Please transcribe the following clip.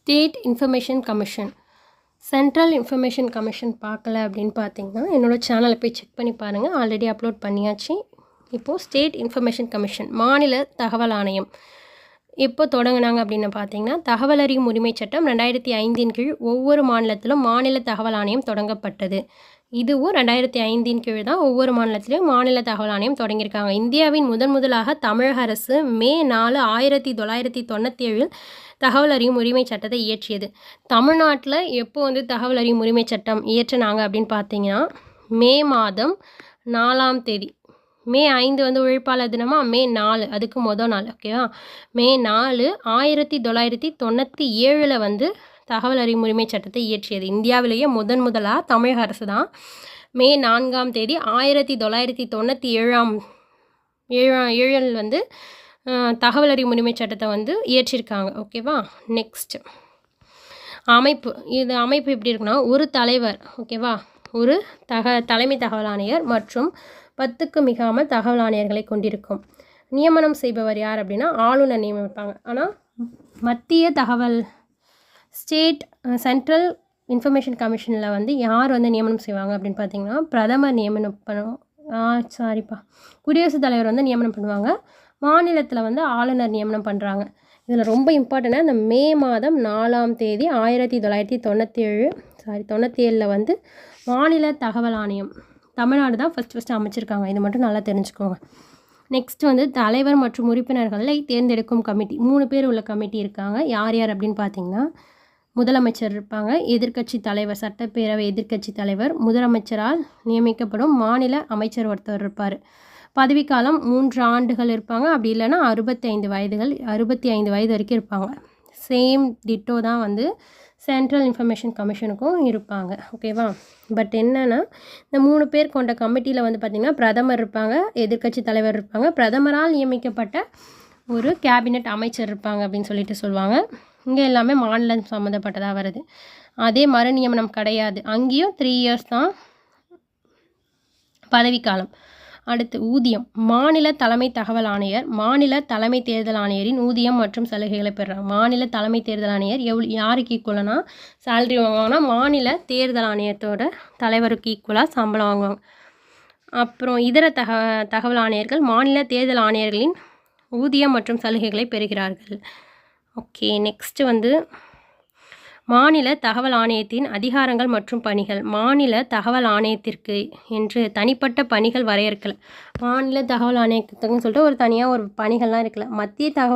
State information commission. Central information commission பார்க்கல அப்படின்னு பார்த்தீங்கன்னா என்னோடய சேனலை போய் செக் பண்ணி பாருங்கள். ஆல்ரெடி அப்லோட் பண்ணியாச்சு. இப்போது ஸ்டேட் இன்ஃபர்மேஷன் கமிஷன் மாநில தகவல் ஆணையம் எப்போ தொடங்கினாங்க அப்படின்னு பார்த்தீங்கன்னா, தகவல் அறியும் உரிமை சட்டம் 2005 கீழ் ஒவ்வொரு மாநிலத்திலும் மாநில தகவல் ஆணையம் தொடங்கப்பட்டது. இதுவும் 2005 கீழ் தான் ஒவ்வொரு மாநிலத்திலையும் மாநில தகவல் ஆணையம் தொடங்கியிருக்காங்க. இந்தியாவின் முதலாக தமிழக அரசு மே 4, 1997 தகவல் அறியும் உரிமை சட்டத்தை இயற்றியது. தமிழ்நாட்டில் எப்போ தகவல் அறியும் உரிமை சட்டம் இயற்றினாங்க அப்படின்னு பார்த்தீங்கன்னா, மே மாதம் 4ஆம் தேதி. மே 5 உழைப்பாளர் தினமா, மே 4 அதுக்கு மொதல் நாள். ஓகேவா? மே 4, 1997 தகவல் அறியும் உரிமை சட்டத்தை இயற்றியது. இந்தியாவிலேயே முதலாக தமிழக அரசு தான் மே 4ஆம் தேதி 1997 தகவல் அறியும் உரிமை சட்டத்தை இயற்றியிருக்காங்க. ஓகேவா? நெக்ஸ்ட் அமைப்பு. இது அமைப்பு எப்படி இருக்குன்னா, ஒரு தலைவர், ஓகேவா, ஒரு தலைமை தகவல் ஆணையர் மற்றும் 10க்கு மிகாமல் தகவல் ஆணையர்களை கொண்டிருக்கும். நியமனம் செய்பவர் யார் அப்படின்னா ஆளுநர் நியமிப்பாங்க. ஆனால் மத்திய தகவல் சென்ட்ரல் இன்ஃபர்மேஷன் கமிஷனில் யார் நியமனம் செய்வாங்க அப்படின்னு பார்த்தீங்கன்னா, பிரதமர் நியமனம் குடியரசுத் தலைவர் நியமனம் பண்ணுவாங்க. மாநிலத்தில் ஆளுநர் நியமனம் பண்ணுறாங்க. இதில் ரொம்ப இம்பார்ட்டண்ட்டாக இந்த மே மாதம் 4ஆம் தேதி 1997 மாநில தகவல் ஆணையம் தமிழ்நாடு தான் ஃபஸ்ட்டு அமைச்சிருக்காங்க. இது மட்டும் நல்லா தெரிஞ்சுக்கோங்க. நெக்ஸ்ட் தலைவர் மற்றும் உறுப்பினர்களை தேர்ந்தெடுக்கும் கமிட்டி. 3 பேர் உள்ள கமிட்டி இருக்காங்க. யார் யார் அப்படின்னு பார்த்தீங்கன்னா, முதலமைச்சர் இருப்பாங்க, எதிர்க்கட்சி தலைவர், சட்டப்பேரவை எதிர்க்கட்சி தலைவர், முதலமைச்சரால் நியமிக்கப்படும் மாநில அமைச்சர் ஒருத்தர் இருப்பார். பதவிக்காலம் 3 ஆண்டுகள் இருப்பாங்க. அப்படி இல்லைன்னா 65 வயது வரைக்கும் இருப்பாங்க. சேம் டிட்டோ தான் சென்ட்ரல் இன்ஃபர்மேஷன் கமிஷனுக்கும் இருப்பாங்க. ஓகேவா? பட் என்னென்னா, இந்த 3 பேர் கொண்ட கமிட்டியில் பார்த்திங்கன்னா பிரதமர் இருப்பாங்க, எதிர்க்கட்சி தலைவர் இருப்பாங்க, பிரதமரால் நியமிக்கப்பட்ட ஒரு கேபினெட் அமைச்சர் இருப்பாங்க அப்படின்னு சொல்லிட்டு சொல்லுவாங்க. இங்கே எல்லாமே மாநிலம் சம்மந்தப்பட்டதாக வருது. அதே மறு நியமனம் கிடையாது. அங்கேயும் 3 இயர்ஸ் தான் பதவிக்காலம். அடுத்து ஊதியம். மாநில தலைமை தகவல் ஆணையர் மாநில தலைமை தேர்தல் ஆணையரின் ஊதியம் மற்றும் சலுகைகளை பெறுறாங்க. மாநில தலைமை தேர்தல் ஆணையர் யாருக்கு ஈக்குவலானா சேலரி வாங்குவாங்கன்னா, மாநில தேர்தல் ஆணையத்தோட தலைவருக்கு ஈக்குவலாக சம்பளம் வாங்குவாங்க. அப்புறம் இதர தகவல் ஆணையர்கள் மாநில தேர்தல் ஆணையர்களின் ஊதியம் மற்றும் சலுகைகளை பெறுகிறார்கள். ஓகே, நெக்ஸ்ட்டு மாநில தகவல் ஆணையத்தின் அதிகாரங்கள் மற்றும் பணிகள். மாநில தகவல் ஆணையத்திற்கு என்று தனிப்பட்ட பணிகள் வரையறுக்கலை. மாநில தகவல் ஆணையத்துக்குன்னு சொல்லிட்டு தனியாக ஒரு பணிகள்லாம் இருக்கல. மத்திய தகவல்